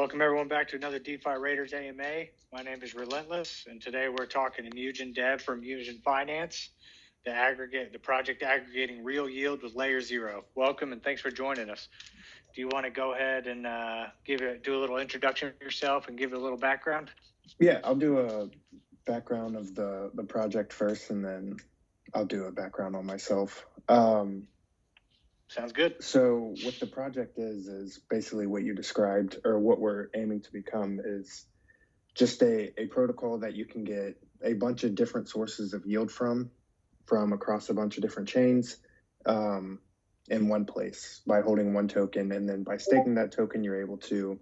Welcome everyone back to another DeFi Raiders AMA. My name is Relentless, and today we're talking to Mugen Dev from Mugen Finance, the project aggregating real yield with Layer Zero. Welcome and thanks for joining us. Do you want to go ahead and do a little introduction of yourself and give it a little background? Yeah, I'll do a background of the project first, and then I'll do a background on myself. Sounds good. So what the project is basically what you described, or what we're aiming to become is just a protocol that you can get a bunch of different sources of yield from across a bunch of different chains in one place by holding one token. And then by staking that token, you're able to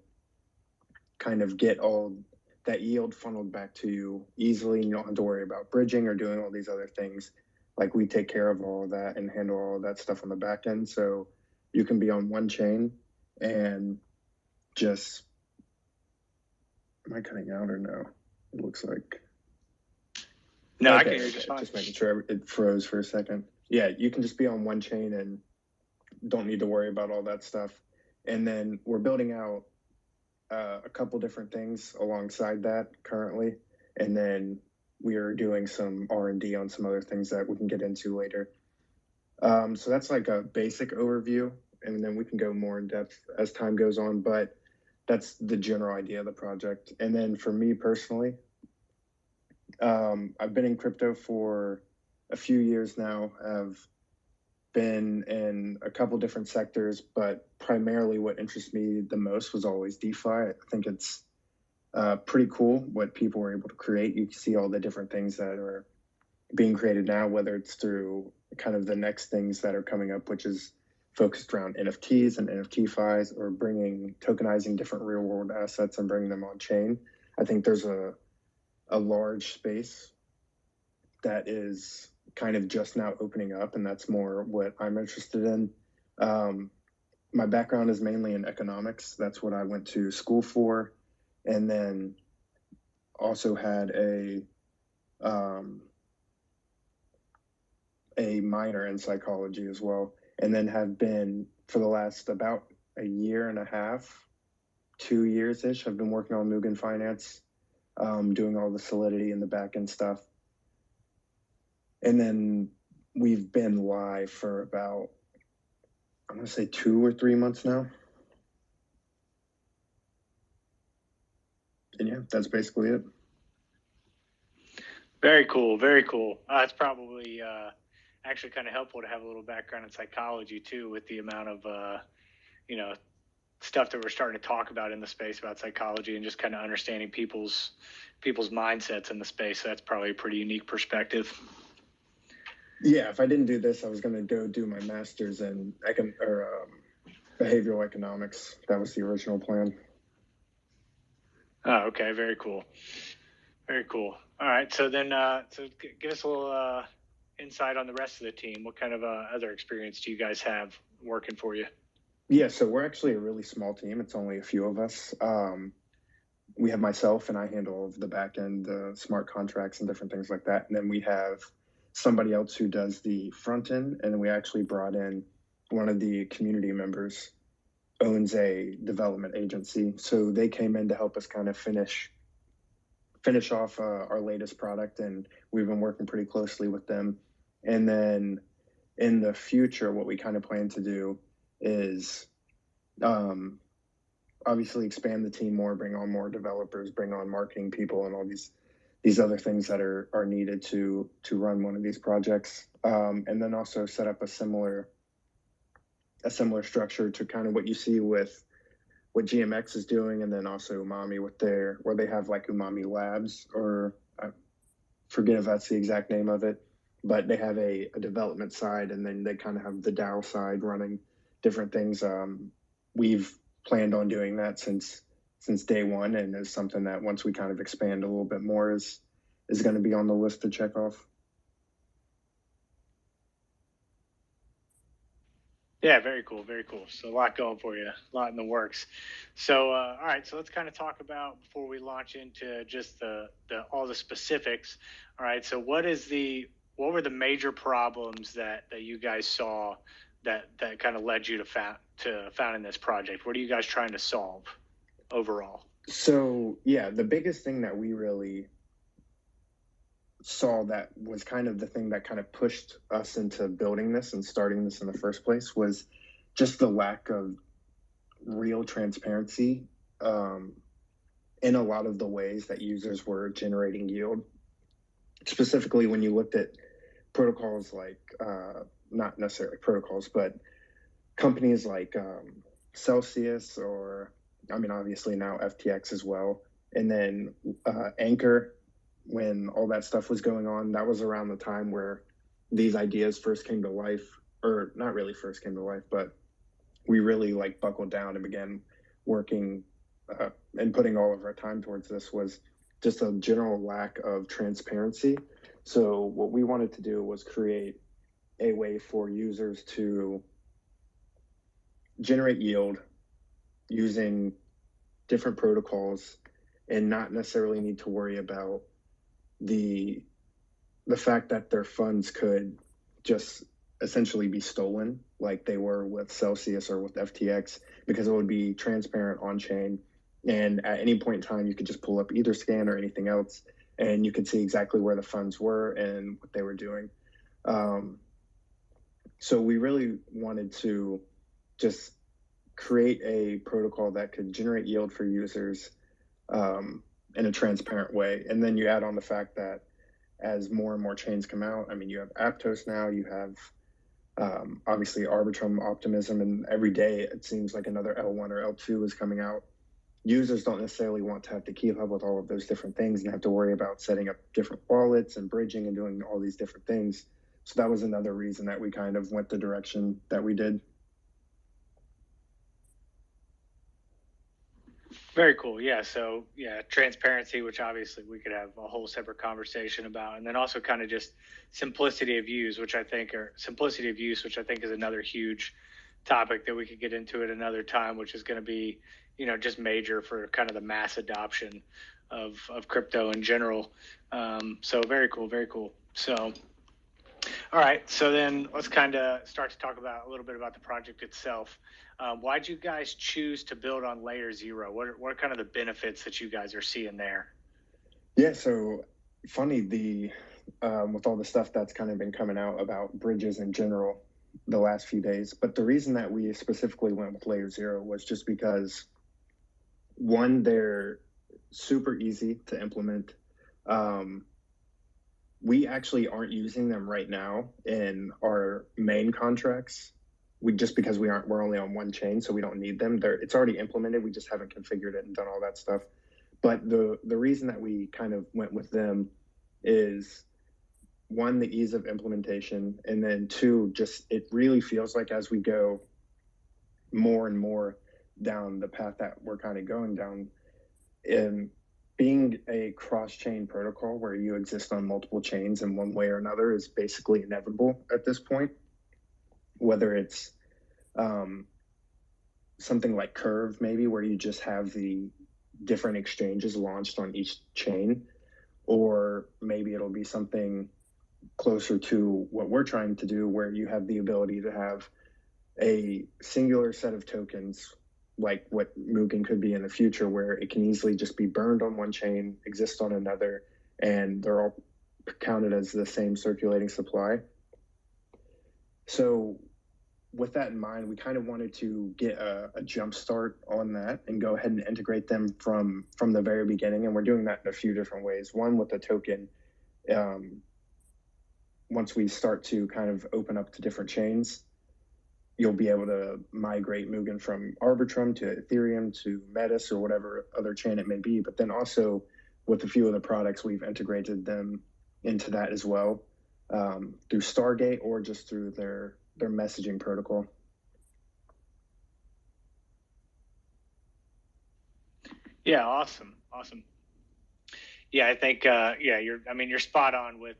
kind of get all that yield funneled back to you easily. You don't have to worry about bridging or doing all these other things. Like, we take care of all of that and handle all of that stuff on the back end. So you can be on one chain and just, am I cutting out or no? It looks like. No, okay, I can hear you just fine. Just making sure it froze for a second. Yeah, you can just be on one chain and don't need to worry about all that stuff. And then we're building out a couple different things alongside that currently. And then we are doing some R&D on some other things that we can get into later. So that's like a basic overview, and then we can go more in depth as time goes on, but that's the general idea of the project. And then for me personally, I've been in crypto for a few years now. I've been in a couple different sectors, but primarily what interests me the most was always DeFi. I think it's pretty cool what people were able to create. You can see all the different things that are being created now, whether it's through kind of the next things that are coming up, which is focused around NFTs and NFTFIs, or tokenizing different real world assets and bringing them on chain. I think there's a large space that is kind of just now opening up, and that's more what I'm interested in. My background is mainly in economics. That's what I went to school for. And then also had a minor in psychology as well. And then have been, for the last about a year and a half, 2 years-ish, I've been working on Mugen Finance, doing all the Solidity and the back-end stuff. And then we've been live for about, I'm going to say 2 or 3 months now. And yeah, that's basically it. Very cool. Very cool. It's probably actually kind of helpful to have a little background in psychology too, with the amount of stuff that we're starting to talk about in the space about psychology and just kind of understanding people's mindsets in the space. So that's probably a pretty unique perspective. Yeah, if I didn't do this, I was going to go do my master's in behavioral economics. That was the original plan. Oh, okay. Very cool. Very cool. All right. So then, give us a little insight on the rest of the team. What kind of other experience do you guys have working for you? Yeah, so we're actually a really small team. It's only a few of us. We have myself, and I handle all of the back end, the smart contracts and different things like that. And then we have somebody else who does the front end. And then we actually brought in one of the community members, owns a development agency. So they came in to help us kind of finish off our latest product, and we've been working pretty closely with them. And then in the future, what we kind of plan to do is obviously expand the team more, bring on more developers, bring on marketing people, and all these other things that are needed to run one of these projects. And then also set up a similar structure to kind of what you see with what GMX is doing, and then also Umami where they have like Umami Labs, or I forget if that's the exact name of it, but they have a development side, and then they kind of have the DAO side running different things. We've planned on doing that since day one, and is something that once we kind of expand a little bit more is going to be on the list to check off. Yeah, very cool, very cool. So a lot going for you, a lot in the works. So, all right, so let's kind of talk about, before we launch into just all the specifics. All right, so what were the major problems that you guys saw that kind of led you to founding this project? What are you guys trying to solve? overall? So yeah, the biggest thing that we really saw that was kind of the thing that kind of pushed us into building this and starting this in the first place was just the lack of real transparency um, in a lot of the ways that users were generating yield. Specifically, when you looked at protocols like, not necessarily protocols, but companies like Celsius, or I mean, obviously now FTX as well, and then Anchor, when all that stuff was going on, that was around the time where these ideas first came to life, or not really first came to life, but we really like buckled down and began working and putting all of our time towards this. Was just a general lack of transparency. So what we wanted to do was create a way for users to generate yield using different protocols and not necessarily need to worry about the fact that their funds could just essentially be stolen like they were with Celsius or with FTX, because it would be transparent on chain, and at any point in time you could just pull up either scan or anything else and you could see exactly where the funds were and what they were doing. So we really wanted to just create a protocol that could generate yield for users in a transparent way. And then you add on the fact that as more and more chains come out, I mean, you have Aptos now, you have obviously Arbitrum, Optimism, and every day it seems like another L1 or L2 is coming out. Users don't necessarily want to have to keep up with all of those different things and have to worry about setting up different wallets and bridging and doing all these different things. So that was another reason that we kind of went the direction that we did. Very cool. Yeah. So yeah, transparency, which obviously we could have a whole separate conversation about, and then also kind of just simplicity of use, which I think is another huge topic that we could get into at another time, which is going to be, just major for kind of the mass adoption of crypto in general. So very cool, very cool. So all right, so then let's kind of start to talk about a little bit about the project itself. Why'd you guys choose to build on layer zero? What are kind of the benefits that you guys are seeing there? Yeah, so funny, the with all the stuff that's kind of been coming out about bridges in general the last few days. But the reason that we specifically went with layer zero was just because, one, they're super easy to implement. We actually aren't using them right now in our main contracts. Because we're only on one chain, so we don't need them. It's already implemented. We just haven't configured it and done all that stuff. But the reason that we kind of went with them is, one, the ease of implementation, and then two, just it really feels like as we go more and more down the path that we're kind of going down, in being a cross-chain protocol where you exist on multiple chains in one way or another is basically inevitable at this point. Whether it's something like Curve, maybe, where you just have the different exchanges launched on each chain, or maybe it'll be something closer to what we're trying to do, where you have the ability to have a singular set of tokens, like what Mugen could be in the future, where it can easily just be burned on one chain, exist on another, and they're all counted as the same circulating supply. So with that in mind, we kind of wanted to get a jump start on that and go ahead and integrate them from the very beginning. And we're doing that in a few different ways. One, with the token, once we start to kind of open up to different chains, you'll be able to migrate Mugen from Arbitrum to Ethereum to Metis or whatever other chain it may be. But then also with a few of the products, we've integrated them into that as well, through Stargate or just through their messaging protocol. Yeah, awesome. Yeah, I think you're spot on with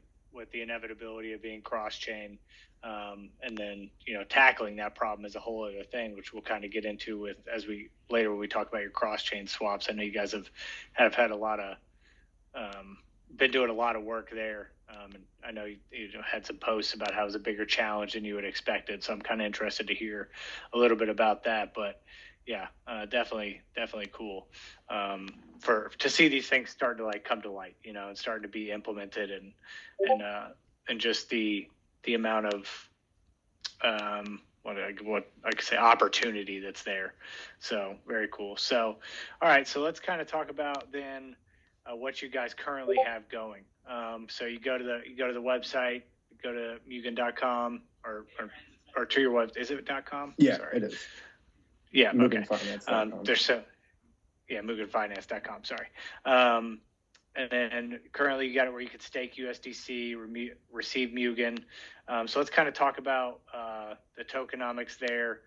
the inevitability of being cross-chain, and then tackling that problem is a whole other thing, which we'll kind of get into with when we talk about your cross-chain swaps. I know you guys have had a lot of been doing a lot of work there, and I know you had some posts about how it was a bigger challenge than you had expected. So I'm kind of interested to hear a little bit about that. But Yeah, definitely cool to see these things start to like come to light, and start to be implemented, and just the amount of what I could say opportunity that's there. So very cool. So, all right, so let's kind of talk about then what you guys currently have going. So you go to the website, you go to Mugen.com or to your web. Is it .com? Yeah, Sorry. it is. Yeah. Mugenfinance.com. Okay. Mugenfinance.com. Sorry. And then currently you got it where you could stake USDC, receive Mugen. So let's kind of talk about the tokenomics there.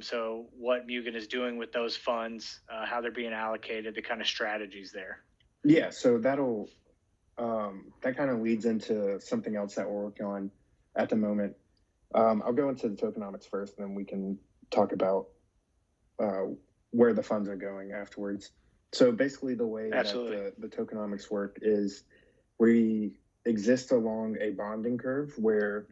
So what Mugen is doing with those funds, how they're being allocated, the kind of strategies there. Yeah, so that kind of leads into something else that we're working on at the moment. I'll go into the tokenomics first, and then we can talk about where the funds are going afterwards. So basically the way Absolutely. that the tokenomics work is we exist along a bonding curve where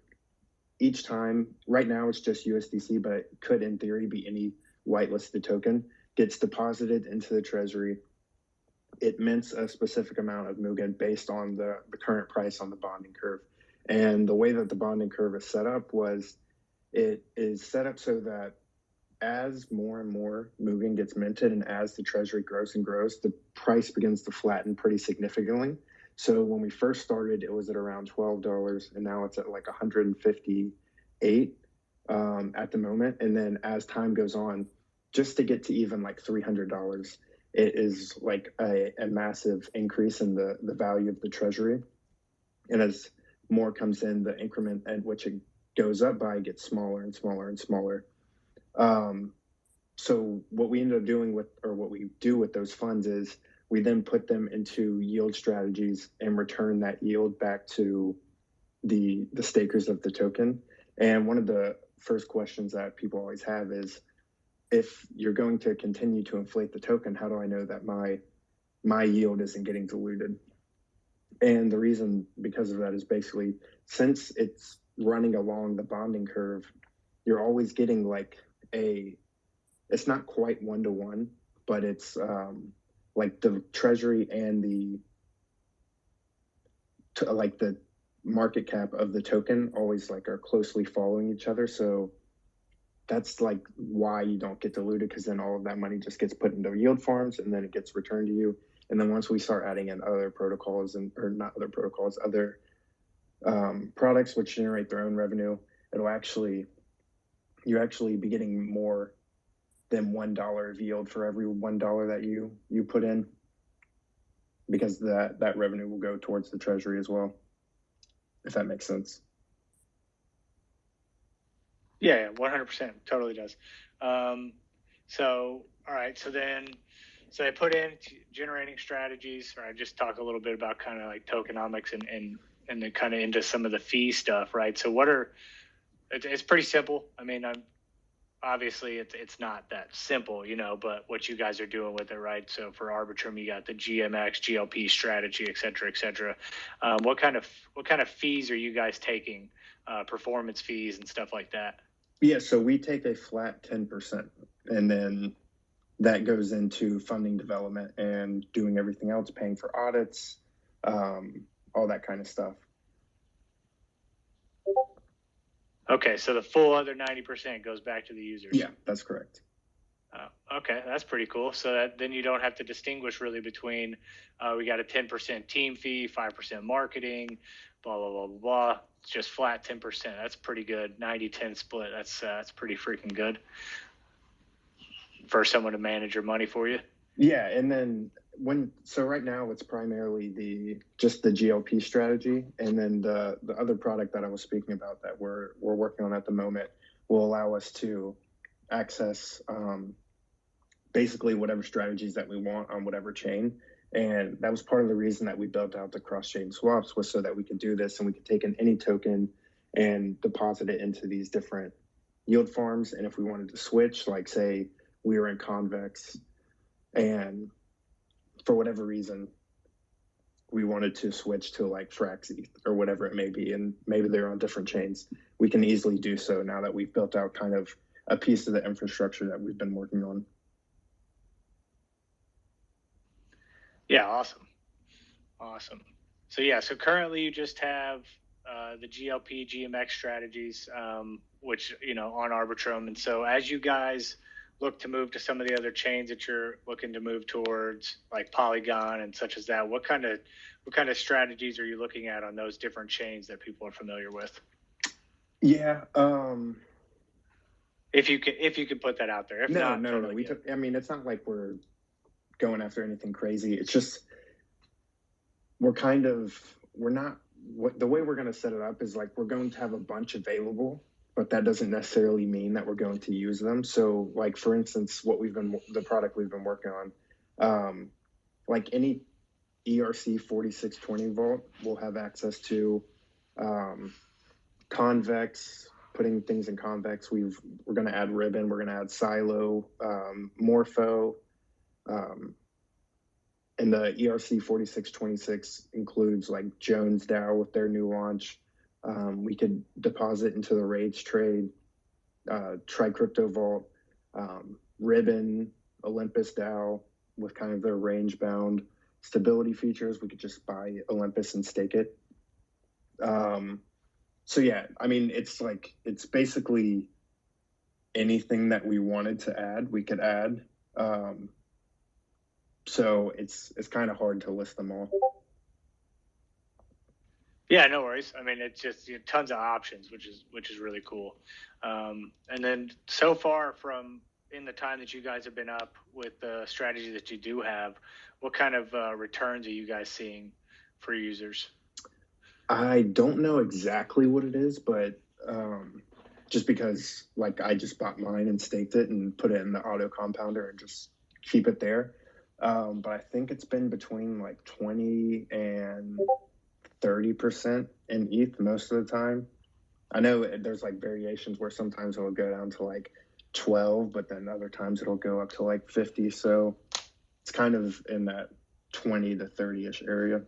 each time, right now it's just USDC, but it could in theory be any whitelisted token, gets deposited into the treasury. It mints a specific amount of Mugen based on the current price on the bonding curve. And the way that the bonding curve is set up it is set up so that as more and more Mugen gets minted and as the treasury grows and grows, the price begins to flatten pretty significantly. So when we first started, it was at around $12, and now it's at like 158 at the moment. And then as time goes on, just to get to even like $300, it is like a massive increase in the value of the treasury. And as more comes in, the increment at which it goes up by gets smaller and smaller and smaller. So what we end up doing what we do with those funds is we then put them into yield strategies and return that yield back to the stakers of the token. And one of the first questions that people always have is, if you're going to continue to inflate the token, how do I know that my yield isn't getting diluted? And the reason because of that is basically, since it's running along the bonding curve, you're always getting like it's not quite 1-to-1, but it's like the treasury and the market cap of the token always like are closely following each other. So that's like why you don't get diluted, because then all of that money just gets put into yield farms and then it gets returned to you. And then once we start adding in other protocols other products which generate their own revenue, you'll actually be getting more than $1 of yield for every $1 that you put in, because that revenue will go towards the treasury as well, if that makes sense. Yeah, 100%, totally does. So all right, so they put in generating strategies, or I just talk a little bit about kind of like tokenomics and then kind of into some of the fee stuff, right? So it's pretty simple. I mean, obviously it's not that simple, but what you guys are doing with it, right? So for Arbitrum, you got the GMX, GLP strategy, et cetera. What kind of fees are you guys taking? Performance fees and stuff like that? Yeah, so we take a flat 10%, and then that goes into funding development and doing everything else, paying for audits, all that kind of stuff. Okay, so the full other 90% goes back to the users. Yeah, that's correct. Okay, that's pretty cool. So then you don't have to distinguish really between we got a 10% team fee, 5% marketing, blah, blah, blah, blah, blah. It's just flat 10%. That's pretty good. 90-10 split. That's pretty freaking good for someone to manage your money for you. Yeah, and then right now it's primarily just the GLP strategy, and then the other product that I was speaking about that we're working on at the moment will allow us to access basically whatever strategies that we want on whatever chain. And that was part of the reason that we built out the cross-chain swaps, was so that we could do this and we could take in any token and deposit it into these different yield farms. And if we wanted to switch, like say we were in Convex and for whatever reason we wanted to switch to like Fraxi or whatever it may be, and maybe they're on different chains, we can easily do so now that we've built out kind of a piece of the infrastructure that we've been working on. Yeah, awesome. So yeah, so currently you just have the GLP GMX strategies, which on Arbitrum, and so as you guys look to move to some of the other chains that you're looking to move towards, like Polygon and such as that, what kind of strategies are you looking at on those different chains that people are familiar with? Yeah. If you could put that out there. If No. I mean, it's not like we're going after anything crazy. It's just we're not. The way we're going to set it up is like we're going to have a bunch available, but that doesn't necessarily mean that we're going to use them. So, like for instance, the product we've been working on, like any ERC 4620 vault will have access to convex, putting things in convex. We're going to add ribbon, we're going to add silo, morpho, and the ERC 4626 includes like Jones DAO with their new launch. We could deposit into the Rage trade, Try Crypto Vault, Ribbon, Olympus DAO with kind of their range bound stability features. We could just buy Olympus and stake it. So yeah, I mean, it's basically anything that we wanted to add, we could add. So it's kind of hard to list them all. Yeah, no worries. I mean, it's just tons of options, which is really cool. And then so far from in the time that you guys have been up with the strategy that you do have, what kind of returns are you guys seeing for users? I don't know exactly what it is, but just because like I just bought mine and staked it and put it in the auto compounder and just keep it there. But I think it's been between like 20 and 30% in ETH most of the time. I know there's like variations where sometimes it'll go down to like 12, but then other times it'll go up to like 50. So it's kind of in that 20 to 30-ish area.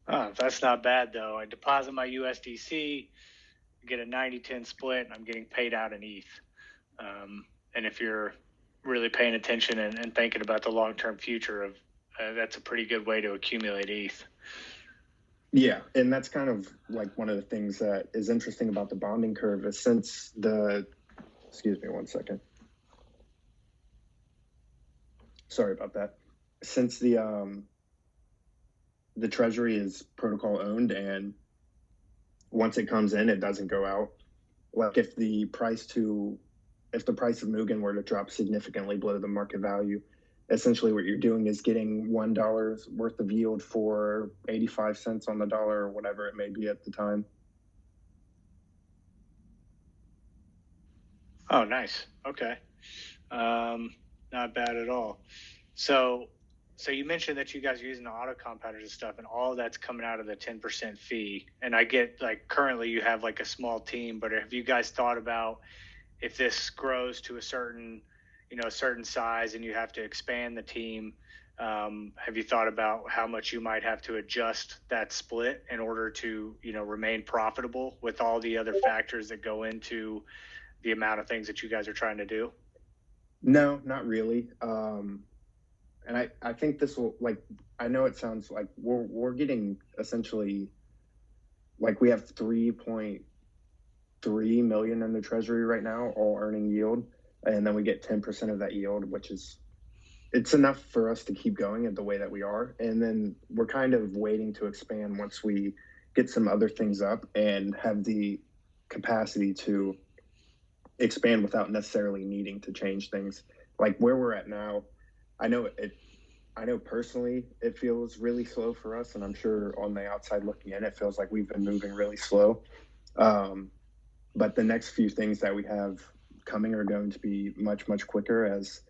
Oh, that's not bad though. I deposit my USDC, get a 90-10 split, and I'm getting paid out in ETH. And if you're really paying attention and thinking about the long-term future of that's a pretty good way to accumulate ETH. Yeah, and that's kind of like one of the things that is interesting about the bonding curve is excuse me one second. Sorry about that. Since the treasury is protocol owned and once it comes in, it doesn't go out. Like if the price of Mugen were to drop significantly below the market value, essentially what you're doing is getting $1 worth of yield for 85 cents on the dollar or whatever it may be at the time. Oh, nice. Okay. Not bad at all. So you mentioned that you guys are using the auto compounders and stuff, and all of that's coming out of the 10% fee. And I get like currently you have like a small team, but have you guys thought about if this grows to a certain size and you have to expand the team? Have you thought about how much you might have to adjust that split in order to remain profitable with all the other factors that go into the amount of things that you guys are trying to do? No, not really. And I think this will, like, I know it sounds like we're getting essentially like we have 3.3 million in the treasury right now, all earning yield, and then we get 10% of that yield, which is it's enough for us to keep going at the way that we are. And then we're kind of waiting to expand once we get some other things up and have the capacity to expand without necessarily needing to change things. Like where we're at now, I know personally it feels really slow for us, and I'm sure on the outside looking in, it feels like we've been moving really slow. But the next few things that we have coming are going to be much, much quicker. As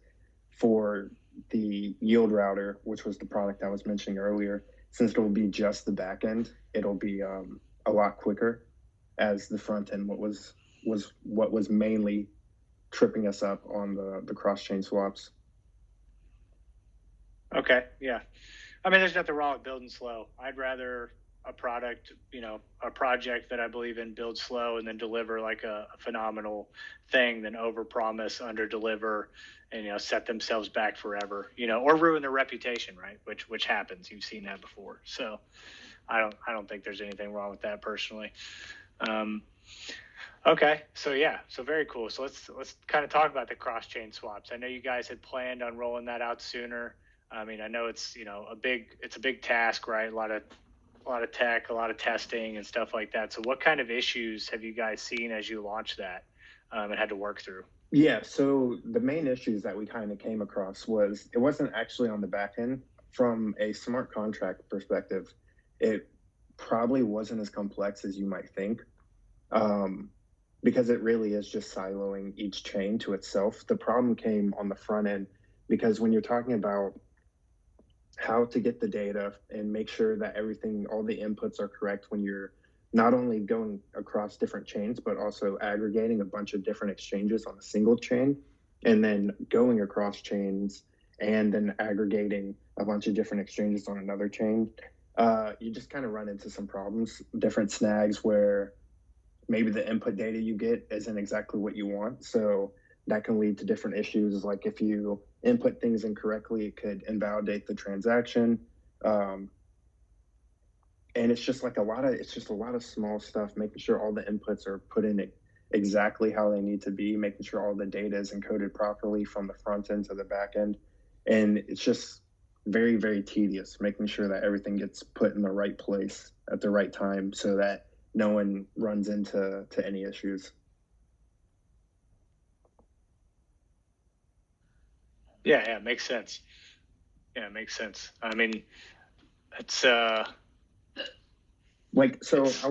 for the yield router, which was the product I was mentioning earlier, since it will be just the back end, it'll be a lot quicker as the front end, what was mainly tripping us up on the cross-chain swaps. Okay, yeah. I mean, there's nothing wrong with building slow. I'd rather a product, a project that I believe in, build slow and then deliver like a phenomenal thing, than overpromise, underdeliver, and set themselves back forever, or ruin their reputation, right? Which happens. You've seen that before. So I don't think there's anything wrong with that personally. Okay, so very cool. So let's kind of talk about the cross chain swaps. I know you guys had planned on rolling that out sooner. I mean, I know it's a big task, right? A lot of tech, a lot of testing and stuff like that. So what kind of issues have you guys seen as you launched that and had to work through? Yeah, so the main issues that we kind of came across was it wasn't actually on the back end. From a smart contract perspective, it probably wasn't as complex as you might think, because it really is just siloing each chain to itself. The problem came on the front end because when you're talking about how to get the data and make sure that everything, all the inputs are correct when you're not only going across different chains, but also aggregating a bunch of different exchanges on a single chain, and then going across chains and then aggregating a bunch of different exchanges on another chain. You just kind of run into some problems, different snags where maybe the input data you get isn't exactly what you want. So that can lead to different issues. Like if you input things incorrectly, it could invalidate the transaction. And it's just a lot of small stuff, making sure all the inputs are put in exactly how they need to be, making sure all the data is encoded properly from the front end to the back end. And it's just very, very tedious, making sure that everything gets put in the right place at the right time so that no one runs into any issues. Yeah, makes sense. Yeah, it makes sense. I mean, it's I'll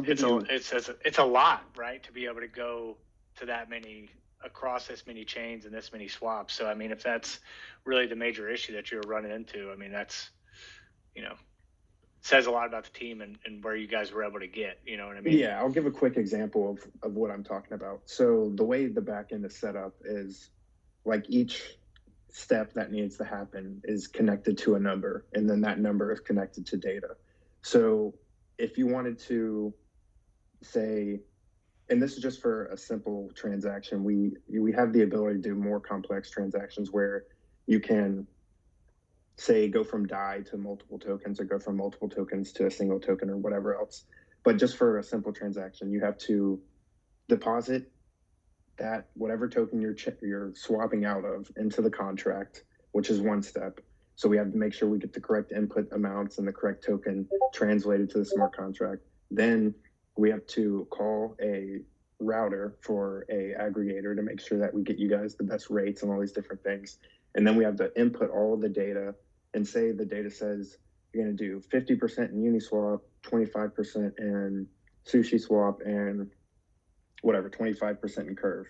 give you it's a lot, right? To be able to go to that many, across this many chains and this many swaps. So I mean, if that's really the major issue that you're running into, I mean, that's says a lot about the team and where you guys were able to get. You know what I mean? Yeah, I'll give a quick example of what I'm talking about. So the way the back end is set up is like each step that needs to happen is connected to a number, and then that number is connected to data. So if you wanted to say, and this is just for a simple transaction, we have the ability to do more complex transactions where you can say go from DAI to multiple tokens or go from multiple tokens to a single token or whatever else. But just for a simple transaction, you have to deposit that whatever token you're swapping out of into the contract, which is one step. So we have to make sure we get the correct input amounts and the correct token translated to the smart contract. Then we have to call a router for a aggregator to make sure that we get you guys the best rates and all these different things. And then we have to input all of the data and say the data says you're going to do 50% in Uniswap, 25% in Sushi Swap, and whatever, 25% in Curve.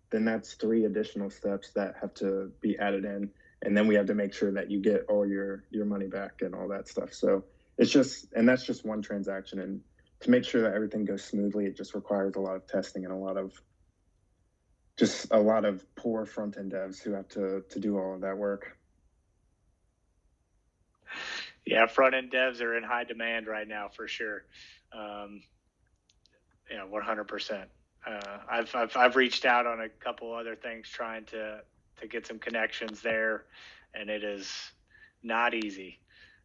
Then that's 3 additional steps that have to be added in. And then we have to make sure that you get all your money back and all that stuff. So it's just, and that's just one transaction. And to make sure that everything goes smoothly, it just requires a lot of testing and a lot of poor front end devs who have to do all of that work. Yeah, front end devs are in high demand right now for sure. 100%. I've reached out on a couple other things trying to get some connections there, and it is not easy.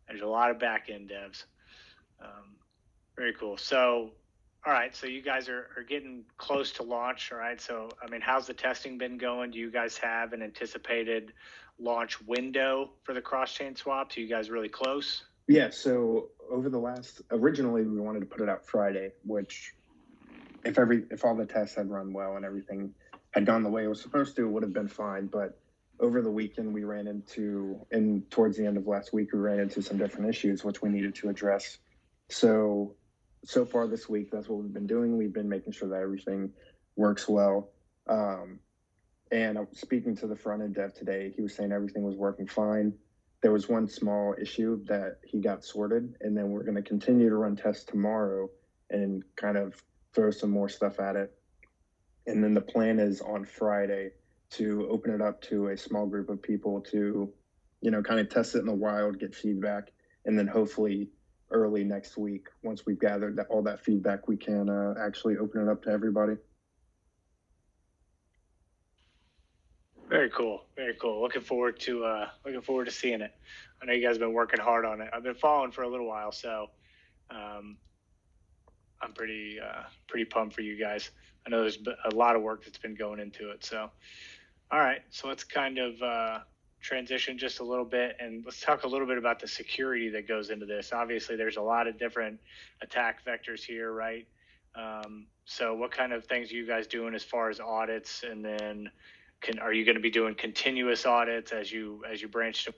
There's a lot of back end devs. Very cool. So, all right. So you guys are getting close to launch. All right. So, I mean, how's the testing been going? Do you guys have an anticipated launch window for the cross chain swaps? Are you guys really close? Yeah. So originally we wanted to put it out Friday, which if all the tests had run well and everything had gone the way it was supposed to, it would have been fine. But over the weekend, and towards the end of last week, we ran into some different issues which we needed to address. So far this week, that's what we've been doing. We've been making sure that everything works well. And speaking to the front end dev today, he was saying everything was working fine. There was one small issue that he got sorted, and then we're going to continue to run tests tomorrow and kind of throw some more stuff at it. And then the plan is on Friday to open it up to a small group of people to, kind of test it in the wild, get feedback, and then hopefully early next week. Once we've gathered all that feedback, we can actually open it up to everybody. Very cool. Very cool. Looking forward to seeing it. I know you guys have been working hard on it. I've been following for a little while, so I'm pretty pumped for you guys. I know there's a lot of work that's been going into it. So, all right. So let's kind of transition just a little bit, and let's talk a little bit about the security that goes into this. Obviously, there's a lot of different attack vectors here, right? So what kind of things are you guys doing as far as audits, and then are you going to be doing continuous audits as you branch to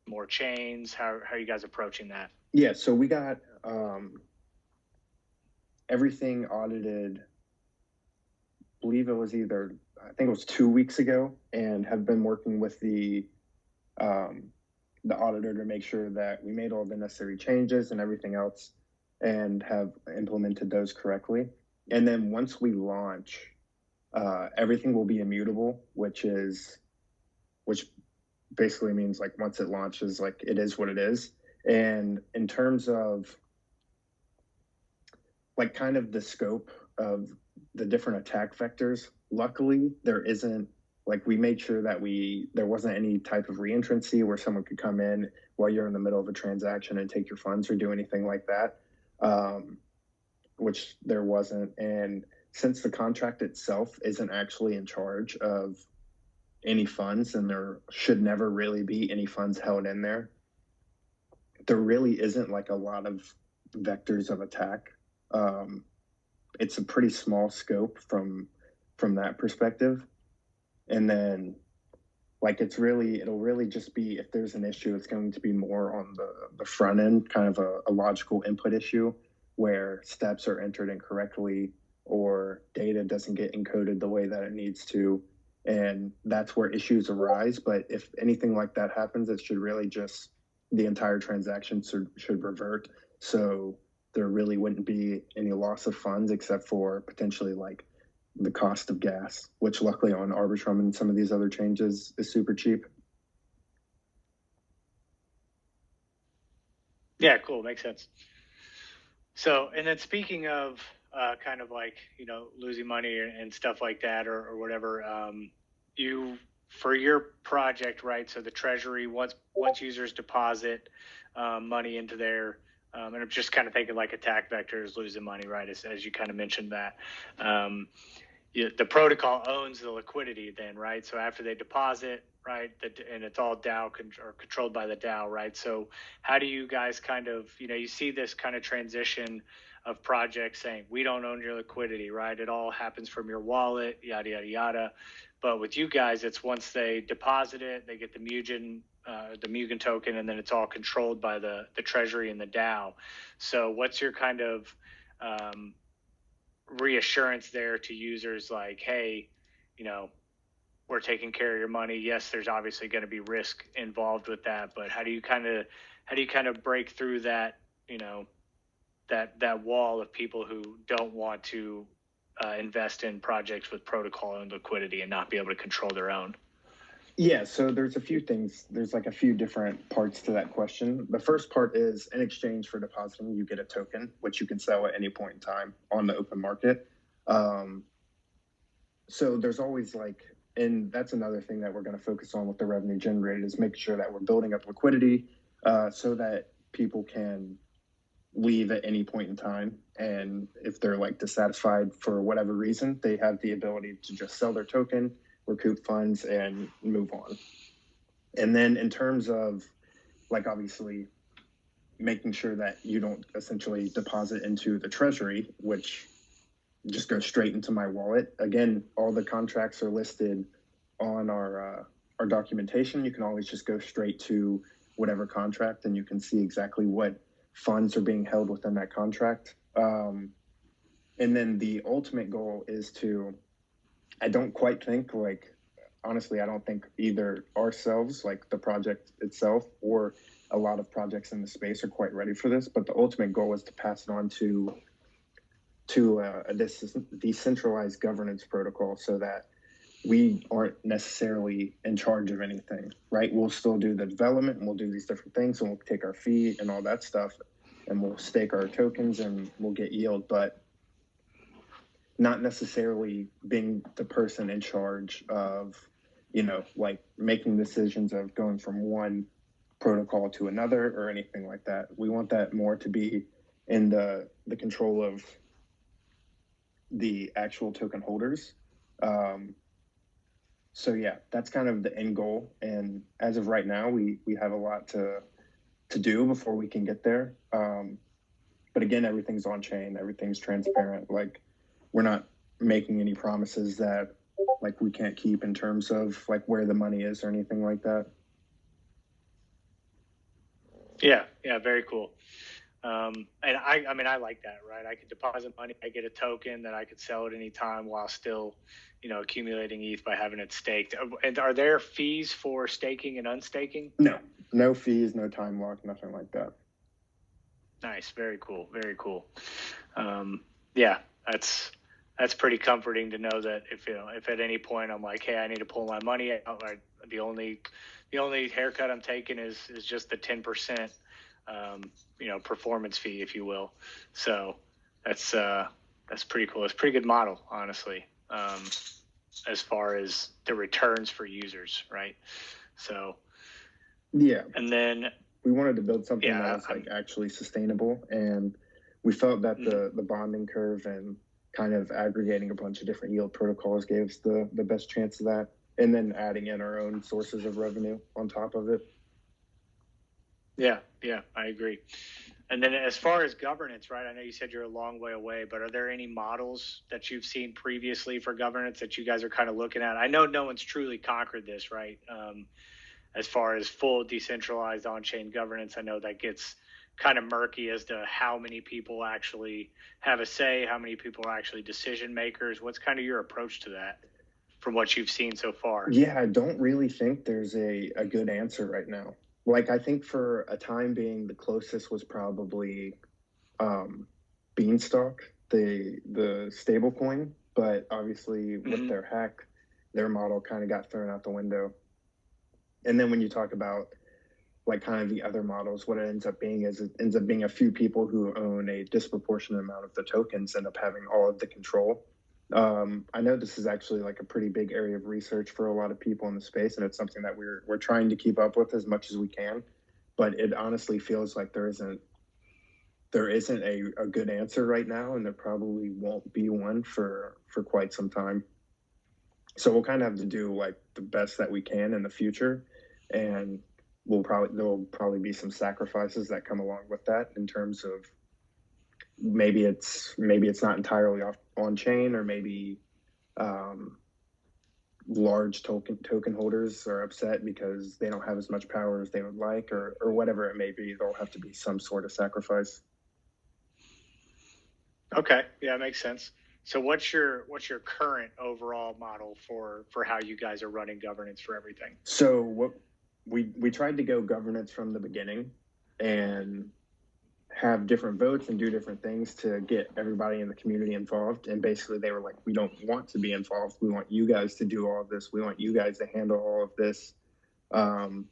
more chains? How are you guys approaching that? Yeah, so we got everything audited. I believe it was I think it was 2 weeks ago, and have been working with the auditor to make sure that we made all the necessary changes and everything else, and have implemented those correctly. And then once we launch, everything will be immutable, which basically means like once it launches, like it is what it is. And in terms of like kind of the scope of the different attack vectors, luckily there isn't, like, we made sure that there wasn't any type of reentrancy where someone could come in while you're in the middle of a transaction and take your funds or do anything like that, which there wasn't. And since the contract itself isn't actually in charge of any funds, and there should never really be any funds held in there, there really isn't like a lot of vectors of attack. It's a pretty small scope from that perspective. And then like it'll really just be, if there's an issue, it's going to be more on the front end, kind of a logical input issue where steps are entered incorrectly or data doesn't get encoded the way that it needs to. And that's where issues arise. But if anything like that happens, it should really just, the entire transaction should revert. So there really wouldn't be any loss of funds except for potentially like the cost of gas, which luckily on Arbitrum and some of these other changes is super cheap. Yeah, cool. Makes sense. So, and then speaking of kind of like, losing money and stuff like that or whatever, you, for your project, right? So the treasury, once users deposit money into there, and I'm just kind of thinking like attack vectors losing money, right? As you kind of mentioned that. The protocol owns the liquidity then, right? So after they deposit, right? And it's all DAO or controlled by the DAO, right? So how do you guys kind of, you see this kind of transition of projects saying, we don't own your liquidity, right? It all happens from your wallet, yada, yada, yada. But with you guys, it's once they deposit it, they get the Mugen token, and then it's all controlled by the treasury and the DAO. So what's your kind of reassurance there to users like, hey, we're taking care of your money. Yes, there's obviously going to be risk involved with that, but how do you kind of break through that, that wall of people who don't want to invest in projects with protocol and liquidity and not be able to control their own? Yeah, so there's a few things. There's like a few different parts to that question. The first part is in exchange for depositing, you get a token, which you can sell at any point in time on the open market. So there's always and that's another thing that we're going to focus on with the revenue generated is making sure that we're building up liquidity so that people can leave at any point in time. And if they're dissatisfied for whatever reason, they have the ability to just sell their token, recoup funds, and move on. And then in terms of obviously making sure that you don't essentially deposit into the treasury, which just goes straight into my wallet. Again, all the contracts are listed on our documentation. You can always just go straight to whatever contract and you can see exactly what funds are being held within that contract. And then the ultimate goal is I don't quite think honestly, I don't think either ourselves, the project itself, or a lot of projects in the space are quite ready for this. But the ultimate goal is to pass it on to a decentralized governance protocol so that we aren't necessarily in charge of anything, right? We'll still do the development and we'll do these different things and we'll take our fee and all that stuff and we'll stake our tokens and we'll get yield, but not necessarily being the person in charge of, making decisions of going from one protocol to another or anything like that. We want that more to be in the control of the actual token holders. So yeah, that's kind of the end goal. And as of right now, we have a lot to do before we can get there. But again, everything's on chain, everything's transparent. We're not making any promises that we can't keep in terms of where the money is or anything like that. Yeah, very cool. And I like that, right? I could deposit money, I get a token that I could sell at any time while still, accumulating ETH by having it staked. And are there fees for staking and unstaking? No fees, no time lock, nothing like that. Nice, very cool, very cool. Yeah, that's pretty comforting to know that if at any point I'm like, hey, I need to pull my money out, the only haircut I'm taking is just the 10%. Performance fee, if you will. So that's pretty cool. It's a pretty good model, honestly, as far as the returns for users, right? So yeah. And then we wanted to build something that was actually sustainable, and we felt that the bonding curve and kind of aggregating a bunch of different yield protocols gave us the best chance of that, and then adding in our own sources of revenue on top of it. Yeah, I agree. And then as far as governance, right, I know you said you're a long way away, but are there any models that you've seen previously for governance that you guys are kind of looking at? I know no one's truly conquered this, right? As far as full decentralized on-chain governance, I know that gets kind of murky as to how many people actually have a say, how many people are actually decision makers. What's kind of your approach to that from what you've seen so far? Yeah, I don't really think there's a good answer right now. I think for a time being, the closest was probably Beanstalk, the stable coin. But obviously with their hack, their model kind of got thrown out the window. And then when you talk about kind of the other models, what it ends up being is it ends up being a few people who own a disproportionate amount of the tokens end up having all of the control. I know this is actually a pretty big area of research for a lot of people in the space, and it's something that we're trying to keep up with as much as we can. But it honestly feels like there isn't a good answer right now, and there probably won't be one for quite some time. So we'll kind of have to do like the best that we can in the future, and there'll probably be some sacrifices that come along with that in terms of maybe it's not entirely off on chain, or maybe um, large token holders are upset because they don't have as much power as they would like, or whatever it may be. There'll have to be some sort of sacrifice. Okay, yeah, makes sense. So what's your current overall model for how you guys are running governance for everything? So what we tried to go governance from the beginning, and have different votes and do different things to get everybody in the community involved. And basically, they were like, "We don't want to be involved. We want you guys to do all of this. We want you guys to handle all of this." Um,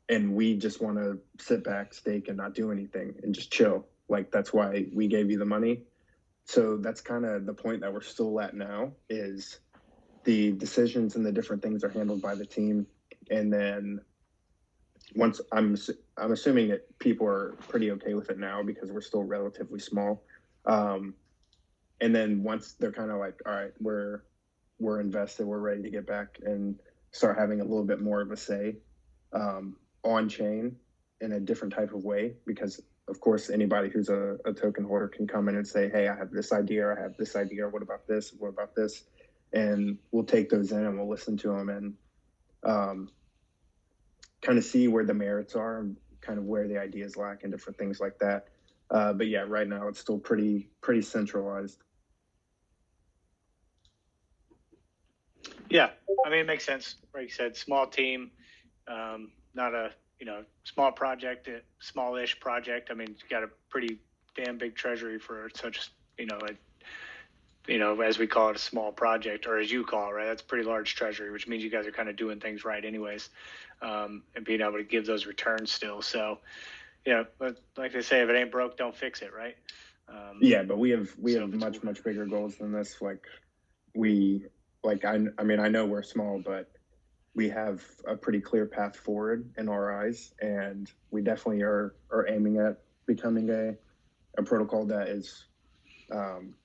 and we just want to sit back, stake, and not do anything and just chill. Like, that's why we gave you the money. So that's kind of the point that we're still at now, is the decisions and the different things are handled by the team. And then once I'm assuming that people are pretty okay with it now because we're still relatively small. Um, and then once they're kind of like, all right, we're invested, we're ready to get back and start having a little bit more of a say on chain in a different type of way, because of course anybody who's a token holder can come in and say, hey, I have this idea, I have this idea, what about this, what about this, and we'll take those in and we'll listen to them, and um, kind of see where the merits are and kind of where the ideas lack and different things like that. But yeah, right now it's still pretty centralized. Yeah, I mean, it makes sense. Like you said, small team, not a small project, smallish project. I mean, you got a pretty damn big treasury for such as we call it, a small project, or as you call it, right? That's a pretty large treasury, which means you guys are kind of doing things right, anyways, and being able to give those returns still. So, but like they say, if it ain't broke, don't fix it, right? Yeah, but we have it's much bigger goals than this. Like we I mean, I know we're small, but we have a pretty clear path forward in our eyes, and we definitely are aiming at becoming a protocol that is um,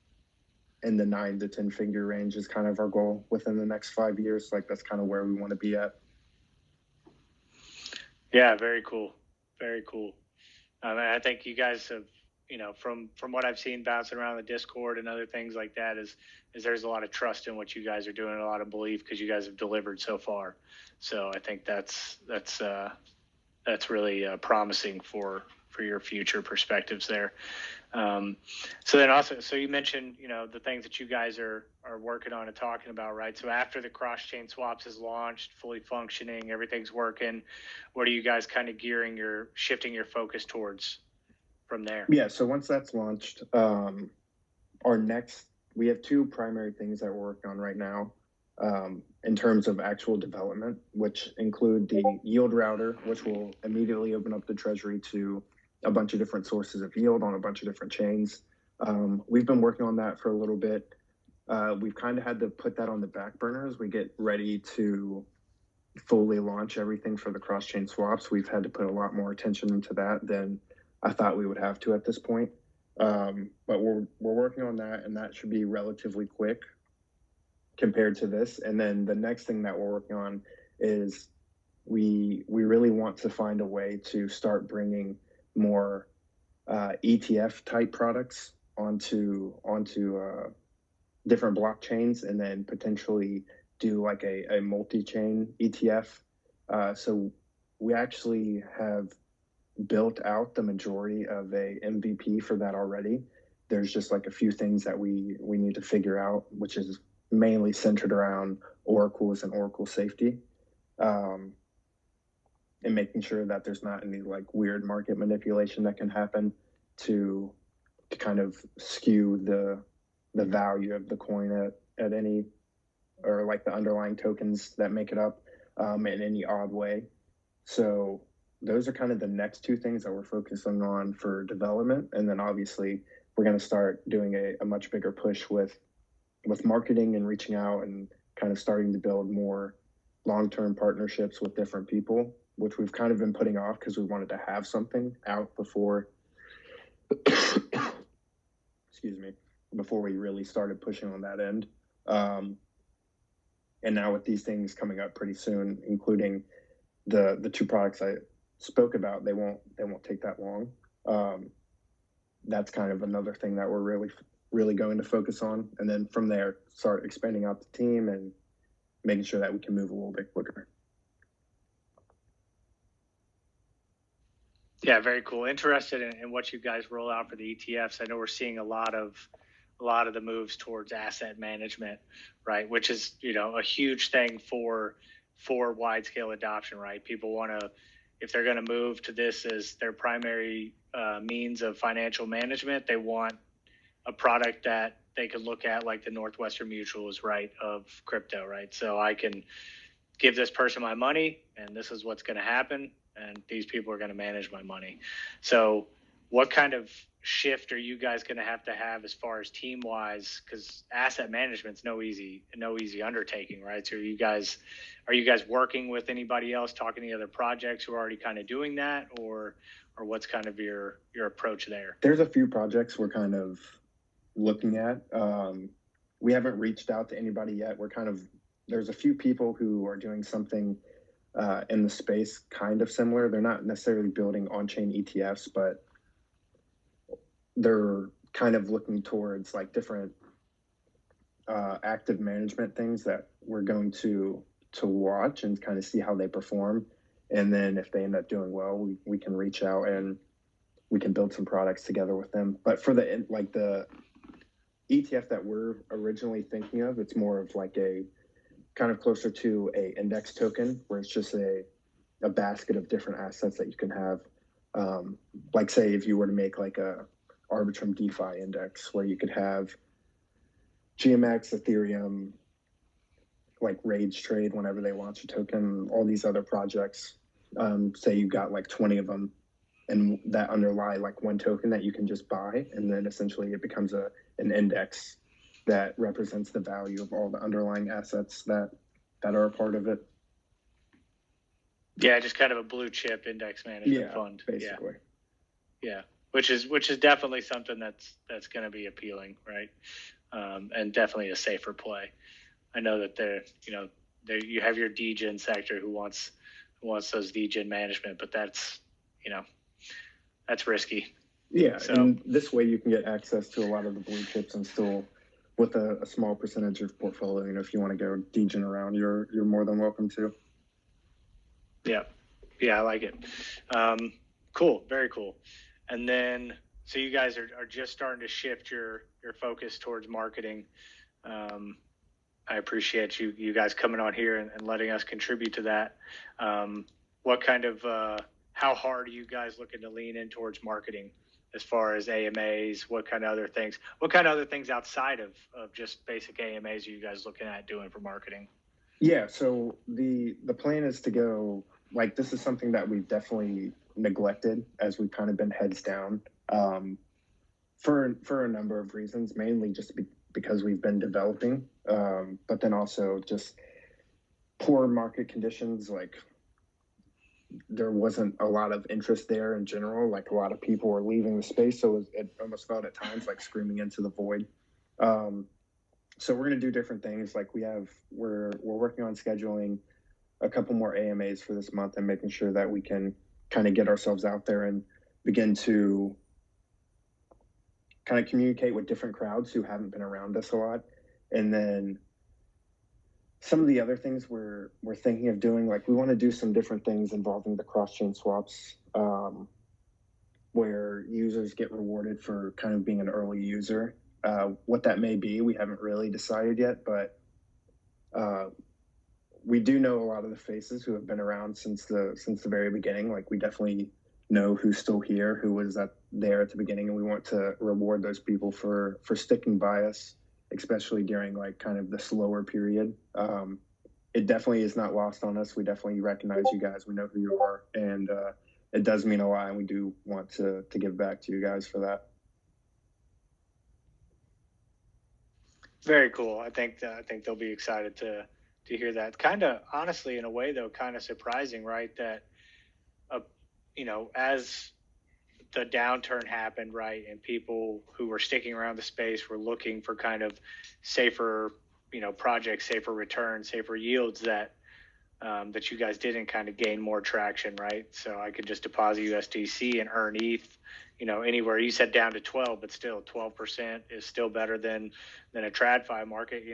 in the 9 to 10 figure range is kind of our goal within the next 5 years. Like, that's kind of where we want to be at. Yeah, very cool, very cool. I think you guys have, from what I've seen bouncing around the Discord and other things like that, is there's a lot of trust in what you guys are doing, a lot of belief because you guys have delivered so far. So I think that's really promising for your future perspectives there. So then also, so you mentioned, the things that you guys are working on and talking about, right? So after the cross chain swaps is launched, fully functioning, everything's working, what are you guys kind of shifting your focus towards from there? Yeah. So once that's launched, our next we have two primary things that we're working on right now, in terms of actual development, which include the yield router, which will immediately open up the treasury to a bunch of different sources of yield on a bunch of different chains. We've been working on that for a little bit. We've kind of had to put that on the back burner as we get ready to fully launch everything for the cross chain swaps. We've had to put a lot more attention into that than I thought we would have to at this point. But we're working on that, and that should be relatively quick compared to this. And then the next thing that we're working on is we really want to find a way to start bringing more ETF type products onto different blockchains, and then potentially do like a multi-chain ETF. So we actually have built out the majority of a MVP for that already. There's just like a few things that we need to figure out, which is mainly centered around oracles and oracle safety, um, and making sure that there's not any like weird market manipulation that can happen to kind of skew the value of the coin at any, or like the underlying tokens that make it up, in any odd way. So those are kind of the next two things that we're focusing on for development. And then obviously we're going to start doing a much bigger push with marketing and reaching out and kind of starting to build more long-term partnerships with different people, which we've kind of been putting off because we wanted to have something out before excuse me, before we really started pushing on that end. And now with these things coming up pretty soon, including the two products I spoke about, they won't take that long. That's kind of another thing that we're really going to focus on, and then from there start expanding out the team and making sure that we can move a little bit quicker. Yeah, very cool. Interested in what you guys roll out for the ETFs. I know we're seeing a lot of the moves towards asset management, right? Which is, a huge thing for wide scale adoption, right? People want to, if they're going to move to this as their primary means of financial management, they want a product that they can look at like the Northwestern Mutuals, right, of crypto, right? So I can give this person my money and this is what's going to happen. And these people are going to manage my money. So what kind of shift are you guys going to have as far as team wise? Because asset management's no easy undertaking, right? So are you guys working with anybody else, talking to other projects who are already kind of doing that, or what's kind of your approach there? There's a few projects we're kind of looking at. We haven't reached out to anybody yet. There's a few people who are doing something in the space kind of similar. They're not necessarily building on-chain ETFs, but they're kind of looking towards like different active management things that we're going to watch and kind of see how they perform. And then if they end up doing well, we can reach out and we can build some products together with them. But for the ETF that we're originally thinking of, it's more of like a kind of closer to a index token, where it's just a basket of different assets that you can have. Like say if you were to make like a Arbitrum DeFi index, where you could have GMX, Ethereum, like Rage Trade whenever they launch a token, all these other projects. Say you got like 20 of them, and that underlie like one token that you can just buy, and then essentially it becomes an index that represents the value of all the underlying assets that are a part of it. Yeah, just kind of a blue chip index management fund. Basically. Yeah. Which is definitely something that's going to be appealing, right? And definitely a safer play. I know that you have your DGen sector who wants those DGen management, but that's risky. Yeah, so, and this way you can get access to a lot of the blue chips and still with a small percentage of portfolio. If you want to go DGen around, you're more than welcome to. Yeah, I like it. Cool, very cool. And then, so you guys are just starting to shift your focus towards marketing. I appreciate you guys coming on here and letting us contribute to that. What kind of, how hard are you guys looking to lean in towards marketing as far as AMAs? What kind of other things outside of just basic AMAs are you guys looking at doing for marketing? Yeah, so the plan is to go, like, this is something that we've definitely neglected as we've kind of been heads down for a number of reasons, mainly just because we've been developing, but then also just poor market conditions. Like, there wasn't a lot of interest there in general. Like, a lot of people were leaving the space, so it almost felt at times like screaming into the void. So we're going to do different things. Like, we're working on scheduling a couple more AMAs for this month and making sure that we can kind of get ourselves out there and begin to kind of communicate with different crowds who haven't been around us a lot. And then some of the other things we're thinking of doing, like, we want to do some different things involving the cross-chain swaps, where users get rewarded for kind of being an early user. What that may be, we haven't really decided yet, but we do know a lot of the faces who have been around since the very beginning. Like, we definitely know who's still here, who was there at the beginning, and we want to reward those people for sticking by us, especially during like kind of the slower period. It definitely is not lost on us. We definitely recognize you guys. We know who you are, and it does mean a lot, and we do want to give back to you guys for that. Very cool. I think they'll be excited to hear that. Kind of, honestly, in a way though, kind of surprising, right? That as the downturn happened, right, and people who were sticking around the space were looking for kind of safer, projects, safer returns, safer yields that you guys didn't kind of gain more traction, right? So I could just deposit USDC and earn ETH, anywhere. You said down to 12, but still 12% is still better than a TradFi market.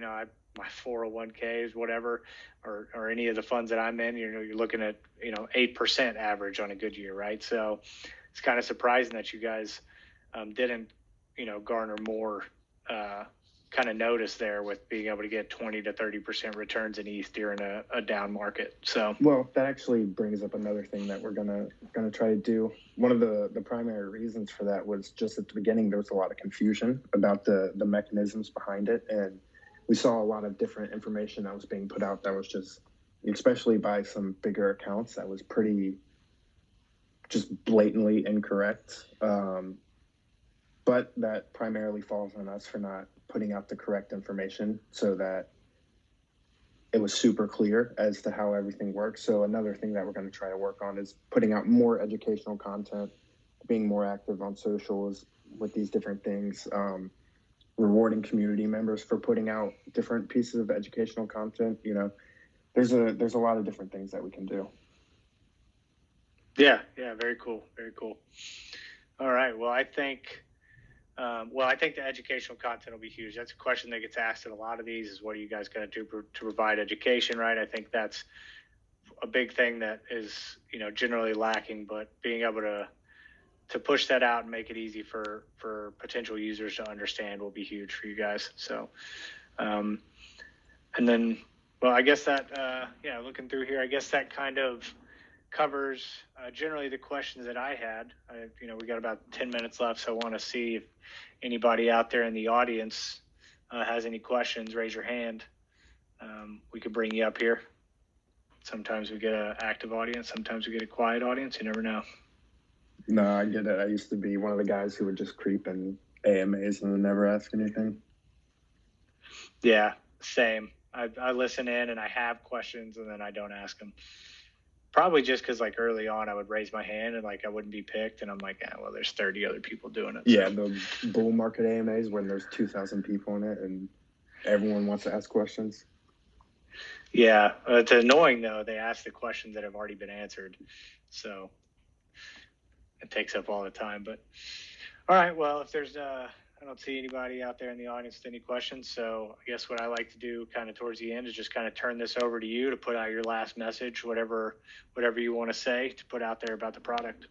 My 401ks, whatever, or any of the funds that I'm in, you're looking at 8% average on a good year, right? So it's kind of surprising that you guys didn't garner more kind of notice there with being able to get 20 to 30% returns in ETH during a down market. So, well, that actually brings up another thing that we're gonna try to do. One of the primary reasons for that was just at the beginning there was a lot of confusion about the mechanisms behind it, and we saw a lot of different information that was being put out that was just, especially by some bigger accounts, that was pretty just blatantly incorrect. But that primarily falls on us for not putting out the correct information so that it was super clear as to how everything works. So another thing that we're going to try to work on is putting out more educational content, being more active on socials with these different things, rewarding community members for putting out different pieces of educational content. There's a lot of different things that we can do. Yeah, very cool, very cool. All right, well, I think the educational content will be huge. That's a question that gets asked in a lot of these is what are you guys going to do to provide education, right? I think that's a big thing that is, generally lacking, but being able to push that out and make it easy for potential users to understand will be huge for you guys. So, and then, well, I guess that, looking through here, I guess that kind of covers generally the questions that I had. We got about 10 minutes left, so I want to see if anybody out there in the audience has any questions. Raise your hand. We could bring you up here. Sometimes we get an active audience. Sometimes we get a quiet audience. You never know. No, I get it. I used to be one of the guys who would just creep in AMAs and would never ask anything. Yeah, same. I listen in and I have questions and then I don't ask them. Probably just because early on I would raise my hand and I wouldn't be picked, and I'm like, well, there's 30 other people doing it. Yeah, so. The bull market AMAs when there's 2,000 people in it and everyone wants to ask questions. Yeah, it's annoying though. They ask the questions that have already been answered, so it takes up all the time. But all right, well, if there's I don't see anybody out there in the audience with any questions. So I guess what I like to do kind of towards the end is just kind of turn this over to you to put out your last message, whatever you want to say to put out there about the product.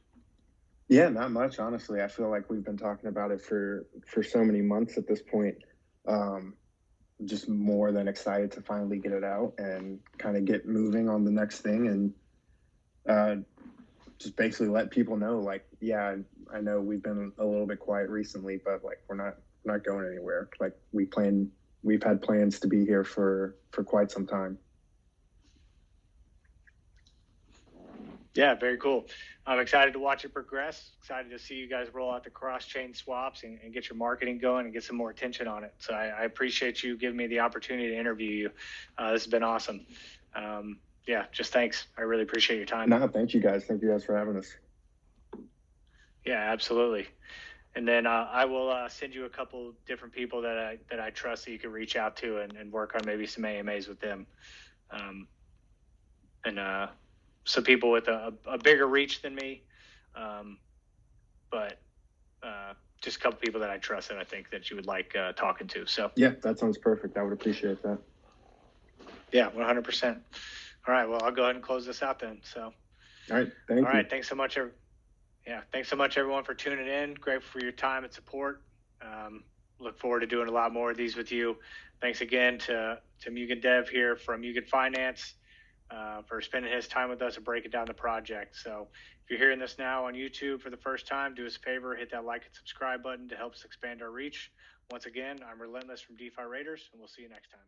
Yeah, not much, honestly. I feel like we've been talking about it for so many months at this point. Just more than excited to finally get it out and kind of get moving on the next thing, and just basically let people know, yeah, I know we've been a little bit quiet recently, but we're not going anywhere. We've had plans to be here for quite some time. Yeah, very cool. I'm excited to watch it progress. Excited to see you guys roll out the cross-chain swaps and get your marketing going and get some more attention on it. So I appreciate you giving me the opportunity to interview you. This has been awesome. Yeah, just thanks. I really appreciate your time. No, thank you guys. Thank you guys for having us. Yeah, absolutely. And then I will send you a couple different people that I trust that you can reach out to and work on maybe some AMAs with them. And some people with a bigger reach than me, but just a couple people that I trust and I think that you would like talking to. So yeah, that sounds perfect. I would appreciate that. Yeah, 100%. All right, well, I'll go ahead and close this out then. So, all right, thank you. All right, thanks so much. Thanks so much, everyone, for tuning in. Grateful for your time and support. Look forward to doing a lot more of these with you. Thanks again to Mugen Dev here from Mugen Finance for spending his time with us and breaking down the project. So if you're hearing this now on YouTube for the first time, do us a favor, hit that like and subscribe button to help us expand our reach. Once again, I'm Relentless from DeFi Raiders, and we'll see you next time.